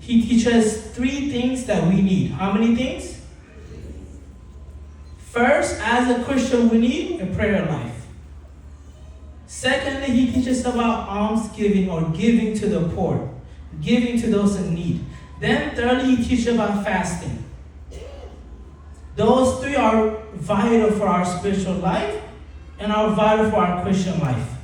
he teaches 3 things that we need. How many things? First, as a Christian, we need a prayer life. Secondly, he teaches about almsgiving or giving to the poor, giving to those in need. Then thirdly, he teaches about fasting. Those 3 are vital for our spiritual life and are vital for our Christian life.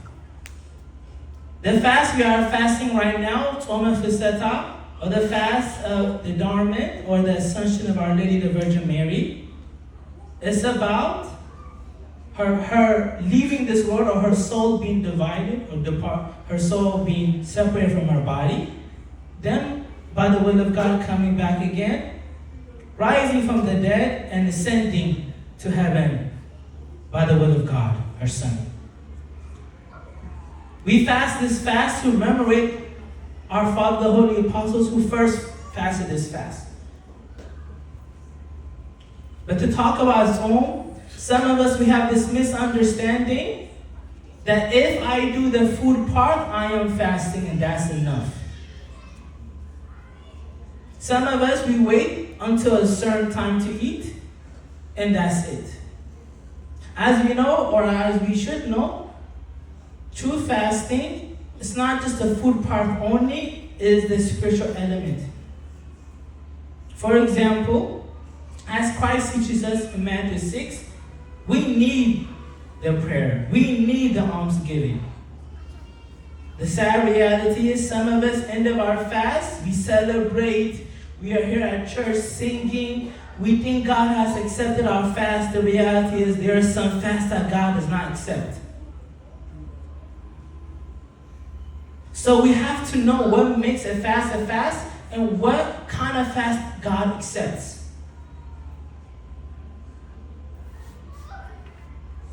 The fast we are fasting right now, Toma Fiseta, or the fast of the Dormant or the Assumption of Our Lady the Virgin Mary, is about her leaving this world, or her soul being divided, or her soul being separated from her body. Then, by the will of God, coming back again, rising from the dead and ascending to heaven by the will of God, her Son. We fast this fast to commemorate our Father, the Holy Apostles, who first fasted this fast. But to talk about its own, some of us, we have this misunderstanding that if I do the food part, I am fasting and that's enough. Some of us, we wait until a certain time to eat, and that's it. As we know, or as we should know, true fasting, it's not just the food part only, it is the spiritual element. For example, as Christ teaches us in Matthew 6, we need the prayer. We need the almsgiving. The sad reality is some of us, end of our fast, we celebrate. We are here at church singing. We think God has accepted our fast. The reality is there are some fasts that God does not accept. So we have to know what makes a fast and what kind of fast God accepts.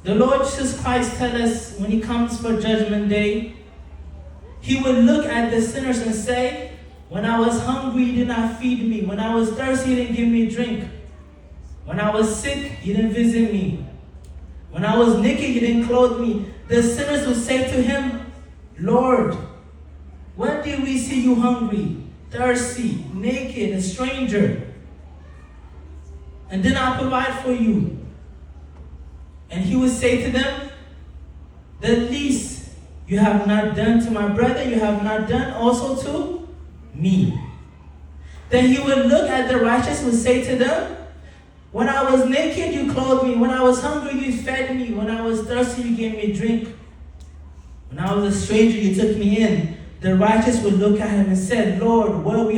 The Lord Jesus Christ tells us when he comes for Judgment Day, he will look at the sinners and say, when I was hungry, you did not feed me. When I was thirsty, you didn't give me drink. When I was sick, you didn't visit me. When I was naked, you didn't clothe me. The sinners will say to him, Lord, when did we see you hungry, thirsty, naked, a stranger, and did not provide for you? And he would say to them, the least you have not done to my brother, you have not done also to me. Then he would look at the righteous and would say to them, when I was naked, you clothed me. When I was hungry, you fed me. When I was thirsty, you gave me drink. When I was a stranger, you took me in. The righteous would look at him and say, Lord, when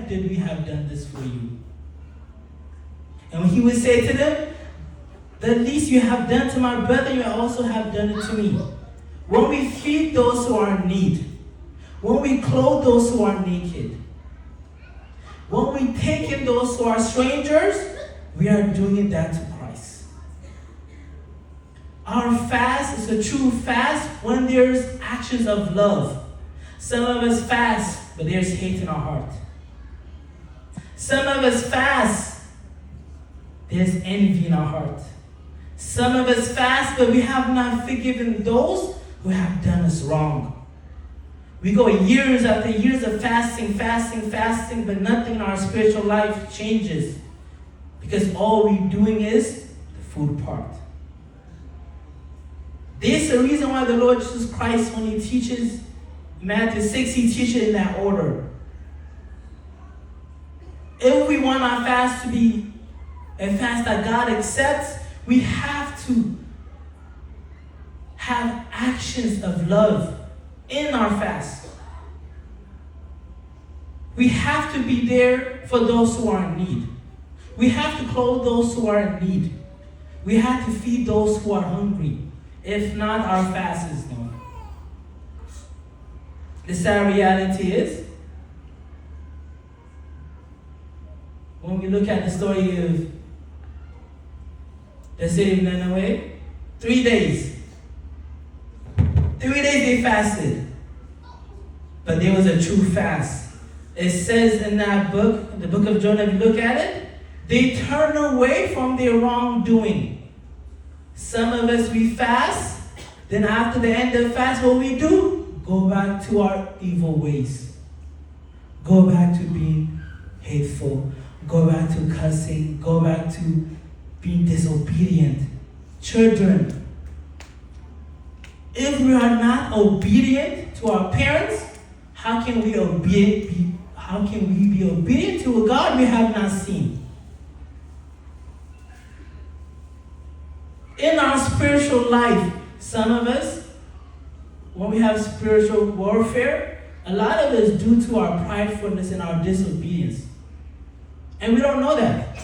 did we have done this for you? And he would say to them, the least you have done to my brother, you also have done it to me. When we feed those who are in need, when we clothe those who are naked, when we take in those who are strangers, we are doing that to Christ. Our fast is a true fast when there's actions of love. Some of us fast, but there's hate in our heart. Some of us fast, there's envy in our heart. Some of us fast, but we have not forgiven those who have done us wrong. We go years after years of fasting, but nothing in our spiritual life changes. Because all we're doing is the food part. This is the reason why the Lord Jesus Christ, when he teaches Matthew 6, he teaches in that order. If we want our fast to be a fast that God accepts, we have to have actions of love in our fast. We have to be there for those who are in need. We have to clothe those who are in need. We have to feed those who are hungry. If not, our fast is done. The sad reality is, when we look at the story of the city of Nineveh, 3 days. 3 days they fasted. But there was a true fast. It says in that book, the book of Jonah, if you look at it, they turn away from their wrongdoing. Some of us, we fast. Then after the end of fast, what we do? Go back to our evil ways. Go back to being hateful. Go back to cussing. Go back to being disobedient. Children, if we are not obedient to our parents, how can we be obedient to a God we have not seen? In our spiritual life, some of us, when we have spiritual warfare, a lot of it is due to our pridefulness and our disobedience. And we don't know that.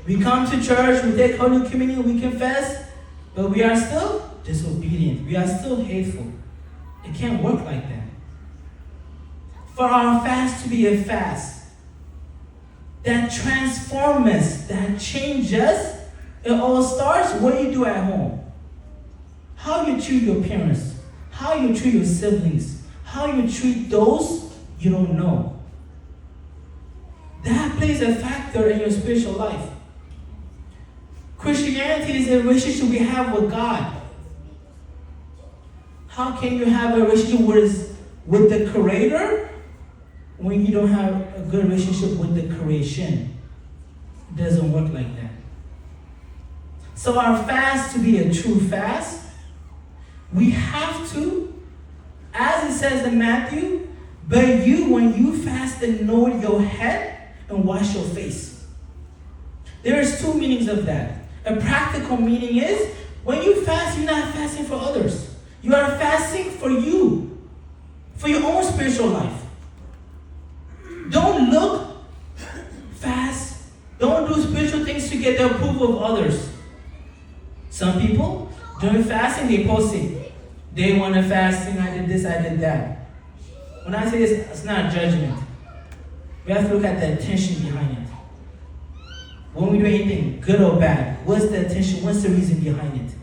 We come to church, we take Holy Communion, we confess, but we are still disobedient. We are still hateful. It can't work like that. For our fast to be a fast that transforms us, that changes us, it all starts what you do at home. How you treat your parents, how you treat your siblings, how you treat those you don't know. That plays a factor in your spiritual life. Christianity is a relationship we have with God. How can you have a relationship with the Creator when you don't have a good relationship with the creation? It doesn't work like that. So our fast to be a true fast, we have to, as it says in Matthew, but you, when you fast, anoint your head and wash your face. There is two meanings of that. A practical meaning is, when you fast, you're not fasting for others. You are fasting for you, for your own spiritual life. Don't look fast. Don't do spiritual things to get the approval of others. Some people, during fasting, they post it. Day one of fasting, I did this, I did that. When I say this, it's not judgment. We have to look at the intention behind it. When we do anything, good or bad, what's the intention? What's the reason behind it?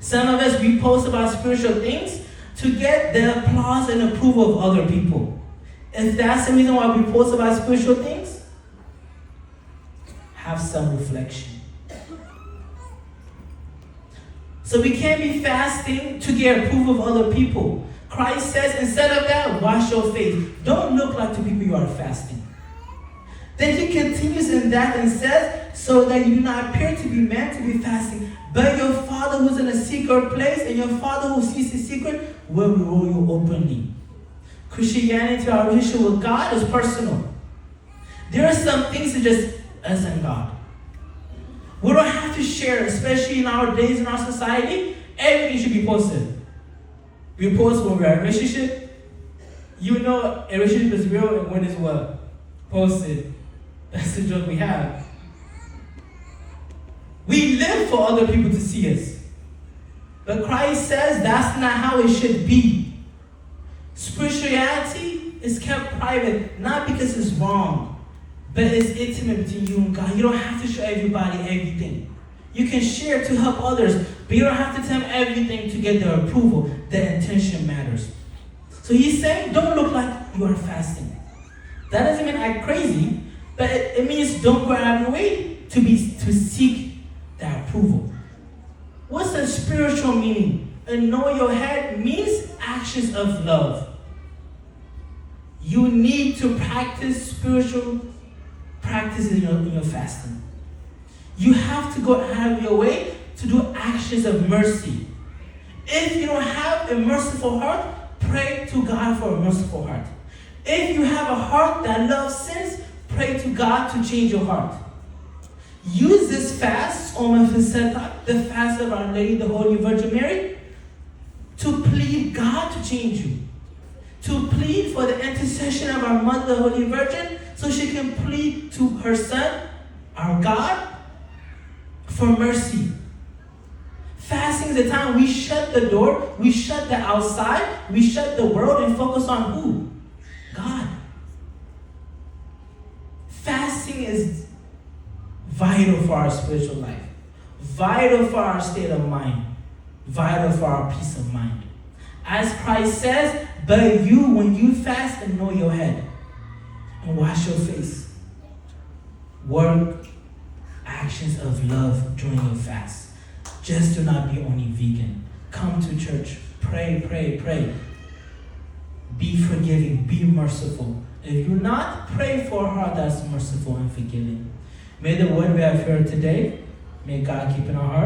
Some of us, we post about spiritual things to get the applause and approval of other people. If that's the reason why we post about spiritual things, have some reflection. So we can't be fasting to get approval of other people. Christ says, instead of that, wash your face. Don't look like to people you are fasting. Then he continues in that and says, so that you do not appear to be meant to be fasting, but your Father who's in a secret place, and your Father who sees the secret will reward you openly. Christianity, our relationship with God, is personal. There are some things that just us and God. We don't have to share, especially in our days in our society. Everything should be posted. We post when we're in a relationship. You know a relationship is real and when it's what? Posted. That's the joke we have. We live for other people to see us. But Christ says that's not how it should be. Spirituality is kept private, not because it's wrong, but it's intimate between you and God. You don't have to show everybody everything. You can share to help others, but you don't have to tell them everything to get their approval. The intention matters. So he's saying, don't look like you are fasting. That doesn't mean act crazy, but it means don't go out of your way to seek that approval. What's the spiritual meaning? And know your head means actions of love. You need to practice spiritual practices in your fasting. You have to go out of your way to do actions of mercy. If you don't have a merciful heart, pray to God for a merciful heart. If you have a heart that loves sins, pray to God to change your heart. Use this fast, the fast of Our Lady, the Holy Virgin Mary, to plead God to change you. To plead for the intercession of our Mother, the Holy Virgin, so she can plead to her Son, our God, for mercy. Fasting is the time we shut the door, we shut the outside, we shut the world and focus on who? God. Fasting is vital for our spiritual life, vital for our state of mind, vital for our peace of mind. As Christ says, but you, when you fast, anoint your head and wash your face. Work actions of love during your fast. Just do not be only vegan. Come to church. Pray, pray, pray. Be forgiving. Be merciful. If you're not, pray for a heart that's merciful and forgiving. May the word we have heard today, may God keep in our hearts.